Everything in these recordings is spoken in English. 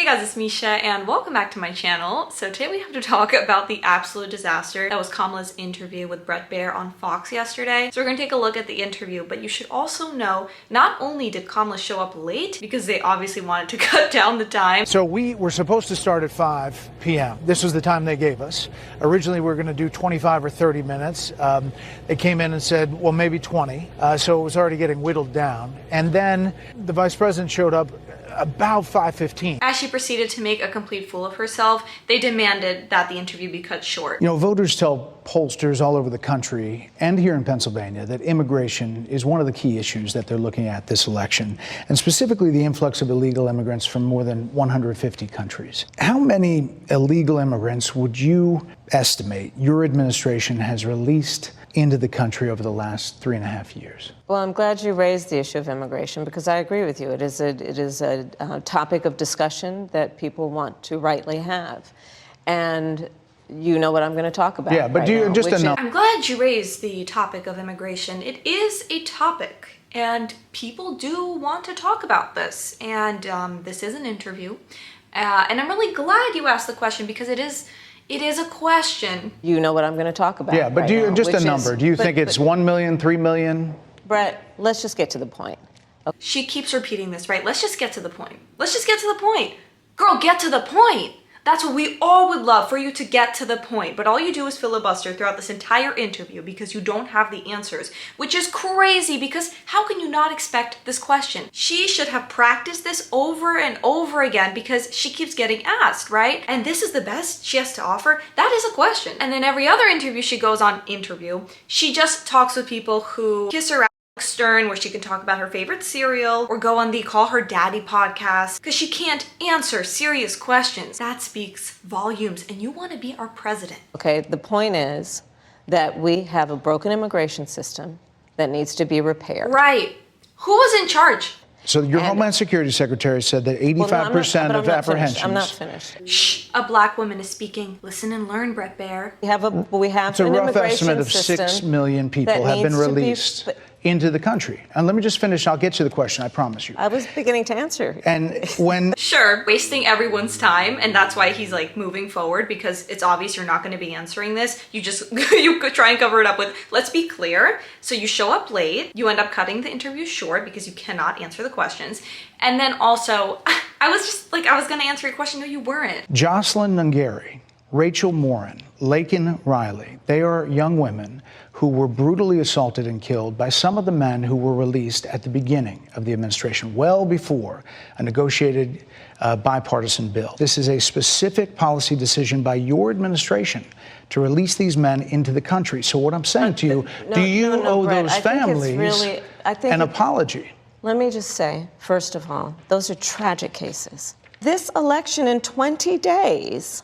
guys, it's Misha and welcome back to my channel. So today we have to talk about the absolute disaster that was Kamala's interview with Bret Baier on Fox yesterday. So we're gonna take a look at the interview, but you should also know not only did Kamala show up late because they obviously wanted to cut down the time. So we were supposed to start at 5 p.m. This was the time they gave us. Originally we were gonna do 25 or 30 minutes. They came in and said, well, maybe 20. So it was already getting whittled down. And then the vice president showed up about 5:15. As she proceeded to make a complete fool of herself, they demanded that the interview be cut short. You know, voters tell pollsters all over the country and here in Pennsylvania that immigration is one of the key issues that they're looking at this election, and specifically the influx of illegal immigrants from more than 150 countries. How many illegal immigrants would you estimate your administration has released into the country over the last 3.5 years? Well, I'm glad you raised the issue of immigration because I agree with you. It is a topic of discussion that people want to rightly have. And you know what I'm going to talk about. Yeah, but right do you now, just enough? I'm glad you raised the topic of immigration. It is a topic and people do want to talk about this. And this is an interview. And I'm really glad you asked the question because it is a question. You know what I'm going to talk about. Yeah, but right do you now, just a which number? is, Do you think it's 1 million, 3 million? Brett, let's just get to the point. Okay. She keeps repeating this, right? Let's just get to the point. Let's just get to the point. Girl, get to the point. That's what we all would love, for you to get to the point. But all you do is filibuster throughout this entire interview because you don't have the answers, which is crazy because how can you not expect this question? She should have practiced this over and over again because she keeps getting asked, right? And this is the best she has to offer. That is a question. And then every other interview she goes on she just talks with people who kiss her Stern, where she can talk about her favorite cereal or go on the Call Her Daddy podcast because she can't answer serious questions. That speaks volumes, and you want to be our president. Okay, the point is that we have a broken immigration system that needs to be repaired. Right. Who was in charge? So your Homeland Security Secretary said that 85% of apprehensions. I'm not finished. Shh, a black woman is speaking. Listen and learn, Bret Baier. We have It's a an rough immigration estimate of system 6 million people have been released into the country. And let me just finish. I'll get to the question, I promise you. I was beginning to answer. And when... Sure, wasting everyone's time, and that's why he's like moving forward because it's obvious you're not going to be answering this. You just, you could try and cover it up with, let's be clear. So you show up late, you end up cutting the interview short because you cannot answer the questions. And then also, I was going to answer your question. No, you weren't. Jocelyn Nungari, Rachel Morin, Laken Riley, they are young women who were brutally assaulted and killed by some of the men who were released at the beginning of the administration, well before a negotiated bipartisan bill. This is a specific policy decision by your administration to release these men into the country. So what I'm saying to you, do you owe Brett, those families an apology? Let me just say, first of all, those are tragic cases. This election in 20 days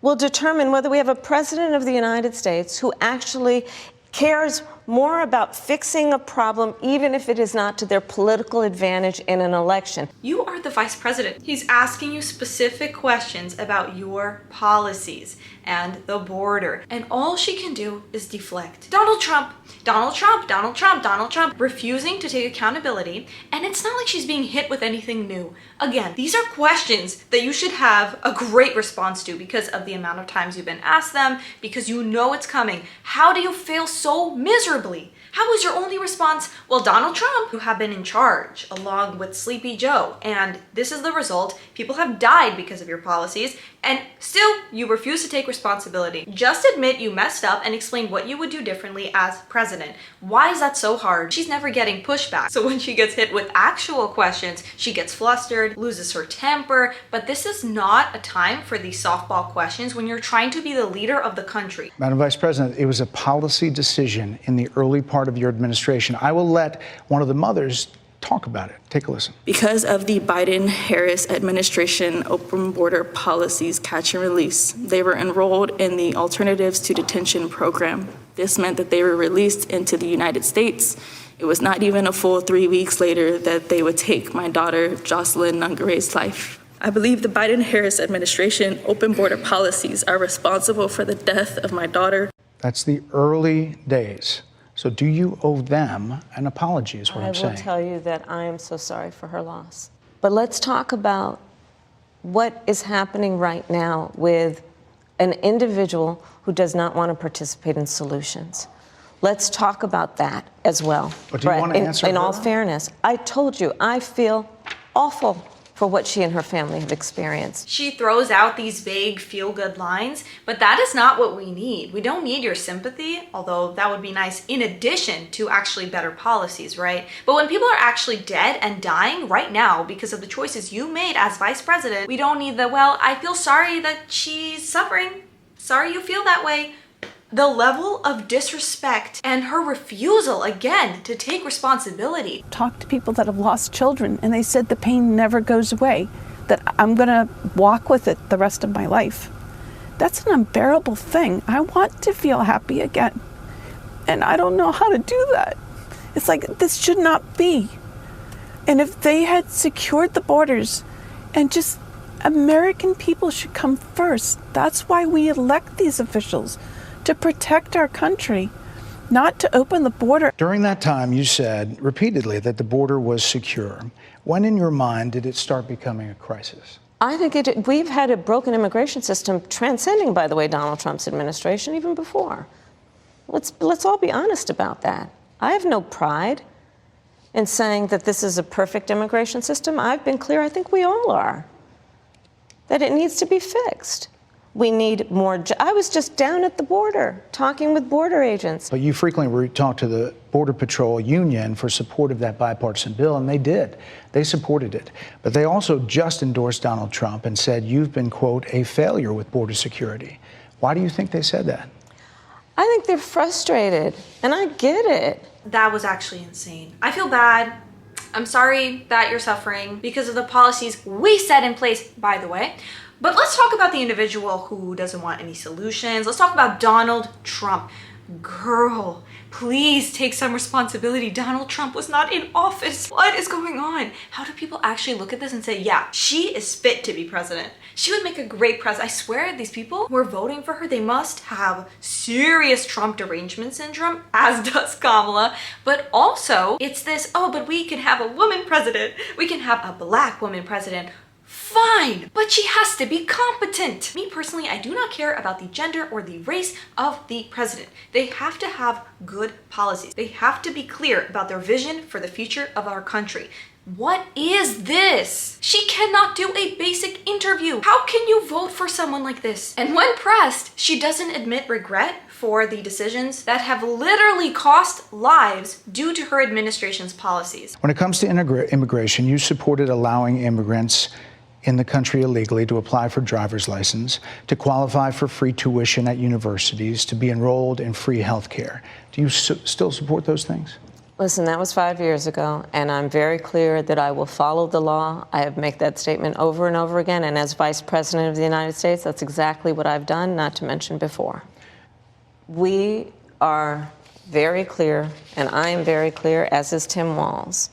will determine whether we have a president of the United States who actually cares more about fixing a problem, even if it is not to their political advantage in an election. You are the vice president. He's asking you specific questions about your policies and the border. And all she can do is deflect. Donald Trump, Donald Trump, Donald Trump, Donald Trump, refusing to take accountability. And it's not like she's being hit with anything new. Again, these are questions that you should have a great response to because of the amount of times you've been asked them, because you know it's coming. How do you fail so miserably? How was your only response? Well, Donald Trump, you have been in charge along with Sleepy Joe. And this is the result. People have died because of your policies. And still, you refuse to take responsibility. Just admit you messed up and explain what you would do differently as president. Why is that so hard? She's never getting pushback. So when she gets hit with actual questions, she gets flustered, loses her temper. But this is not a time for these softball questions when you're trying to be the leader of the country. Madam Vice President, it was a policy decision in the early part of your administration. I will let one of the mothers talk about it. Take a listen. Because of the Biden-Harris administration open border policies catch and release, they were enrolled in the Alternatives to Detention program. This meant that they were released into the United States. It was not even a full 3 weeks later that they would take my daughter, Jocelyn Nungari's life. I believe the Biden-Harris administration open border policies are responsible for the death of my daughter. That's the early days. So do you owe them an apology is what I'm saying. I will tell you that I am so sorry for her loss. But let's talk about what is happening right now with an individual who does not want to participate in solutions. Let's talk about that as well. But do you want to answer in her? all fairness, I told you, I feel awful for what she and her family have experienced. She throws out these vague feel-good lines, but that is not what we need. We don't need your sympathy, although that would be nice in addition to actually better policies, right? But when people are actually dead and dying right now because of the choices you made as vice president, we don't need the, well, I feel sorry that she's suffering. Sorry you feel that way. The level of disrespect and her refusal, again, to take responsibility. Talked to people that have lost children, and they said the pain never goes away, that I'm gonna walk with it the rest of my life. That's an unbearable thing. I want to feel happy again, and I don't know how to do that. It's like, this should not be. And if they had secured the borders and just American people should come first. That's why we elect these officials, to protect our country, not to open the border. During that time, you said repeatedly that the border was secure. When in your mind did it start becoming a crisis? I think we've had a broken immigration system transcending, by the way, Donald Trump's administration, even before. Let's all be honest about that. I have no pride in saying that this is a perfect immigration system. I've been clear, I think we all are, that it needs to be fixed. We need more. I was just down at the border talking with border agents. But you frequently talked to the Border Patrol Union for support of that bipartisan bill, and they did. They supported it. But they also just endorsed Donald Trump and said you've been, quote, a failure with border security. Why do you think they said that? I think they're frustrated, and I get it. That was actually insane. I feel bad. I'm sorry that you're suffering because of the policies we set in place, by the way. But let's talk about the individual who doesn't want any solutions. Let's talk about Donald Trump. Girl, please take some responsibility. Donald Trump was not in office. What is going on? How do people actually look at this and say, yeah, she is fit to be president? She would make a great president. I swear these people who are voting for her, they must have serious Trump derangement syndrome, as does Kamala. But also, it's this, oh, but we can have a woman president. We can have a black woman president. Fine, but she has to be competent. Me personally, I do not care about the gender or the race of the president. They have to have good policies. They have to be clear about their vision for the future of our country. What is this? She cannot do a basic interview. How can you vote for someone like this? And when pressed, she doesn't admit regret for the decisions that have literally cost lives due to her administration's policies. When it comes to immigration, you supported allowing immigrants in the country illegally to apply for driver's license, to qualify for free tuition at universities, to be enrolled in free health care. Do you still support those things? Listen, that was 5 years ago, and I'm very clear that I will follow the law. I have made that statement over and over again, and as Vice President of the United States, that's exactly what I've done, not to mention before. We are very clear, and I am very clear, as is Tim Walz,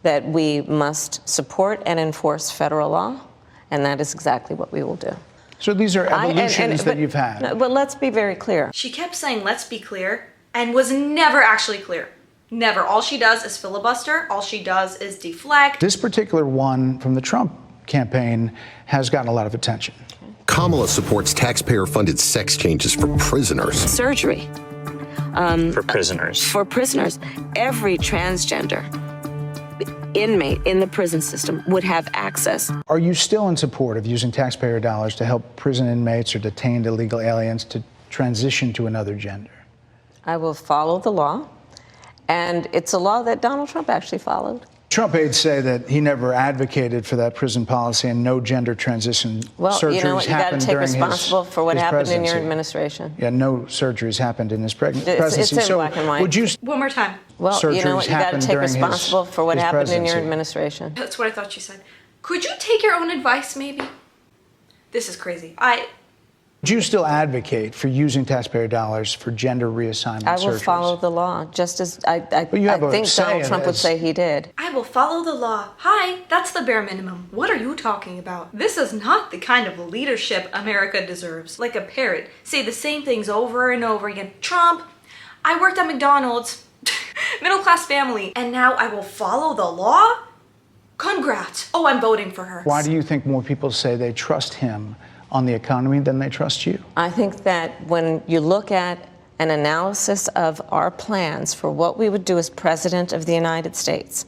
that we must support and enforce federal law, and that is exactly what we will do. So these are evolutions that you've had. But let's be very clear. She kept saying, let's be clear, and was never actually clear. Never. All she does is filibuster. All she does is deflect. This particular one from the Trump campaign has gotten a lot of attention. Kamala supports taxpayer-funded sex changes for prisoners. Surgery. For prisoners. For prisoners. Every transgender inmate in the prison system would have access. Are you still in support of using taxpayer dollars to help prison inmates or detained illegal aliens to transition to another gender? I will follow the law, and it's a law that Donald Trump actually followed. Trump aides say that he never advocated for that prison policy and no gender transition surgeries you know what, you got to take during responsible for what his happened presidency. in your administration. Yeah, no surgeries happened in his presidency. It's in so black and white. Would you? One more time. Well, you know what, you got to take responsible for what happened in your presidency. administration. That's what I thought she said. Could you take your own advice, maybe? This is crazy. Would you still advocate for using taxpayer dollars for gender reassignment surgeries? I will follow the law, just as I think Donald Trump would say he did. I will follow the law. Hi, that's the bare minimum. What are you talking about? This is not the kind of leadership America deserves. Like a parrot, say the same things over and over again. Trump, I worked at McDonald's, middle class family, and now I will follow the law? congrats. Oh, I'm voting for her. Why do you think more people say they trust him on the economy than they trust you? I think that when you look at an analysis of our plans for what we would do as President of the United States,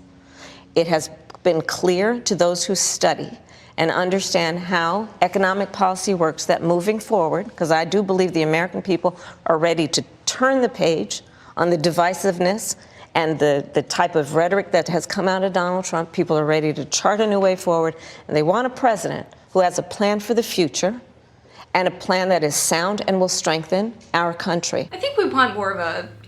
it has been clear to those who study and understand how economic policy works that moving forward, because I do believe the American people are ready to turn the page on the divisiveness and the type of rhetoric that has come out of Donald Trump. People are ready to chart a new way forward, and they want a president who has a plan for the future and a plan that is sound and will strengthen our country. I think we want more of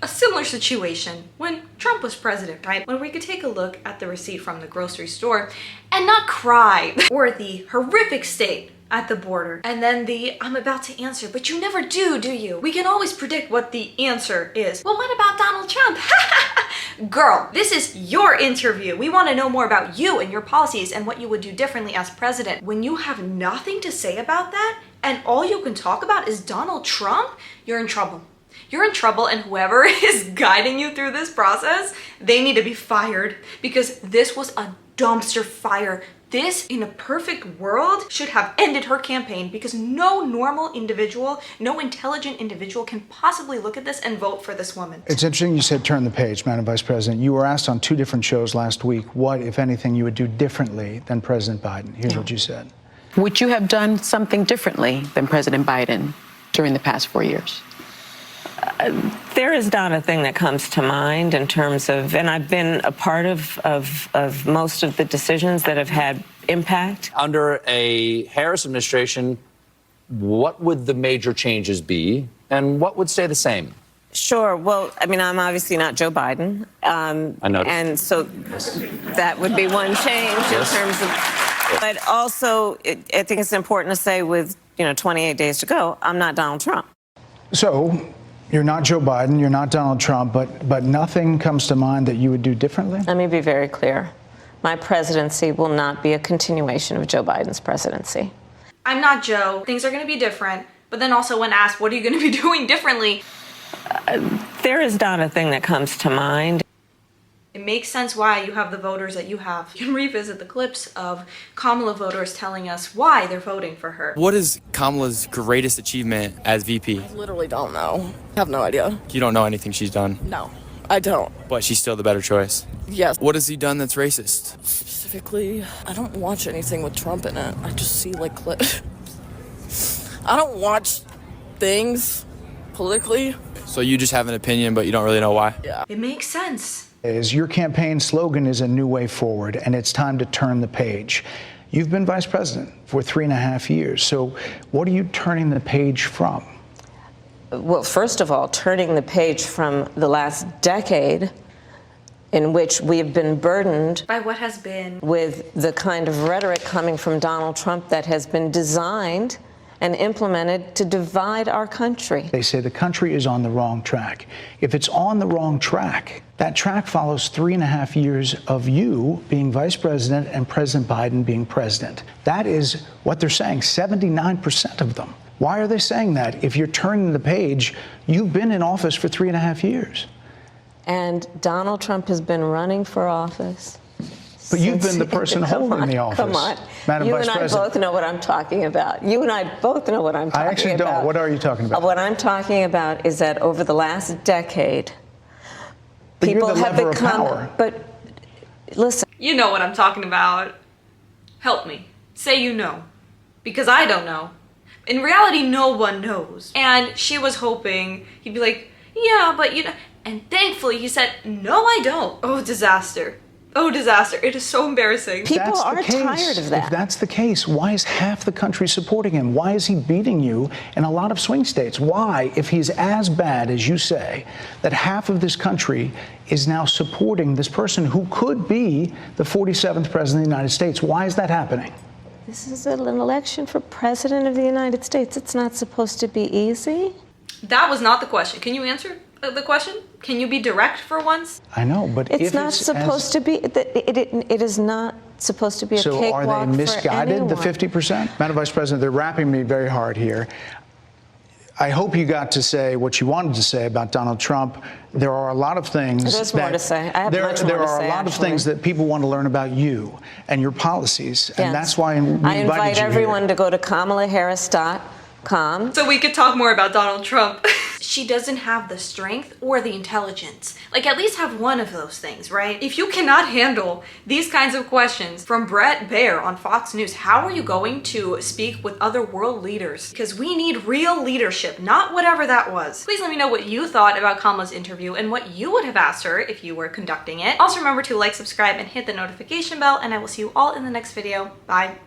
a similar situation when Trump was president, right? When we could take a look at the receipt from the grocery store and not cry, or the horrific state at the border, and then the I'm about to answer, but you never do you? We can always predict what the answer is. Well, what about Donald Trump? Girl, this is your interview. We want to know more about you and your policies and what you would do differently as president. When you have nothing to say about that, and all you can talk about is Donald Trump, you're in trouble. You're in trouble, and whoever is guiding you through this process, they need to be fired, because this was a dumpster fire. This, in a perfect world, should have ended her campaign, because no normal individual, no intelligent individual can possibly look at this and vote for this woman. It's interesting you said turn the page, Madam Vice President. You were asked on 2 different shows last week what, if anything, you would do differently than President Biden. Here's what you said. Would you have done something differently than President Biden during the past 4 years? There is not a thing that comes to mind in terms of, and I've been a part of most of the decisions that have had impact. Under a Harris administration, what would the major changes be, and what would stay the same? Sure. Well, I mean, I'm obviously not Joe Biden. I noticed. And so that would be one change in terms of... But also, I think it's important to say with, 28 days to go, I'm not Donald Trump. So you're not Joe Biden, you're not Donald Trump, but nothing comes to mind that you would do differently? Let me be very clear. My presidency will not be a continuation of Joe Biden's presidency. I'm not Joe. Things are going to be different. But then also when asked, what are you going to be doing differently? There is not a thing that comes to mind. It makes sense why you have the voters that you have. You can revisit the clips of Kamala voters telling us why they're voting for her. What is Kamala's greatest achievement as VP? I literally don't know. I have no idea. You don't know anything she's done? No, I don't. But she's still the better choice? Yes. What has he done that's racist? Specifically, I don't watch anything with Trump in it. I just see clips. I don't watch things politically. So you just have an opinion, but you don't really know why? Yeah. It makes sense. Your campaign slogan is a new way forward, and it's time to turn the page. You've been vice president for 3.5 years. So what are you turning the page from? Well, first of all, turning the page from the last decade in which we have been burdened by what has been with the kind of rhetoric coming from Donald Trump that has been designed and implemented to divide our country. They say the country is on the wrong track. If it's on the wrong track, that track follows 3.5 years of you being vice president and President Biden being president. That is what they're saying, 79% of them. Why are they saying that? If you're turning the page, you've been in office for 3.5 years. And Donald Trump has been running for office. But you've been the person holding the office. Come on. Madam You Vice and I President. both know what I'm talking about. You and I both know what I'm talking about. I actually don't. What are you talking about? What I'm talking about is that over the last decade, But people you're the have lever become. of power. But listen. You know what I'm talking about. Help me. Say you know. Because I don't know. In reality, no one knows. And she was hoping he'd be like, yeah, but you know. And thankfully he said, no, I don't. Oh, disaster. Oh, disaster. It is so embarrassing. People are tired of that. If that's the case, why is half the country supporting him? Why is he beating you in a lot of swing states? Why, if he's as bad as you say, that half of this country is now supporting this person who could be the 47th president of the United States? Why is that happening? This is an election for president of the United States. It's not supposed to be easy. That was not the question. Can you answer the question? Can you be direct for once? I know, but It's if not supposed to be. It is not supposed to be a so cakewalk for anyone. are they misguided, the 50%? Madam Vice President, they're wrapping me very hard here. I hope you got to say what you wanted to say about Donald Trump. There are a lot of things There's more to say. I have much more there to are say, a lot of things that people want to learn about you and your policies, Yes. and that's why we I invited invite you everyone here. to go to KamalaHarris.com. So we could talk more about Donald Trump. She doesn't have the strength or the intelligence. Like, at least have one of those things, right? If you cannot handle these kinds of questions from Bret Baier on Fox News, how are you going to speak with other world leaders? Because we need real leadership, not whatever that was. Please let me know what you thought about Kamala's interview and what you would have asked her if you were conducting it. Also remember to like, subscribe, and hit the notification bell, and I will see you all in the next video. Bye.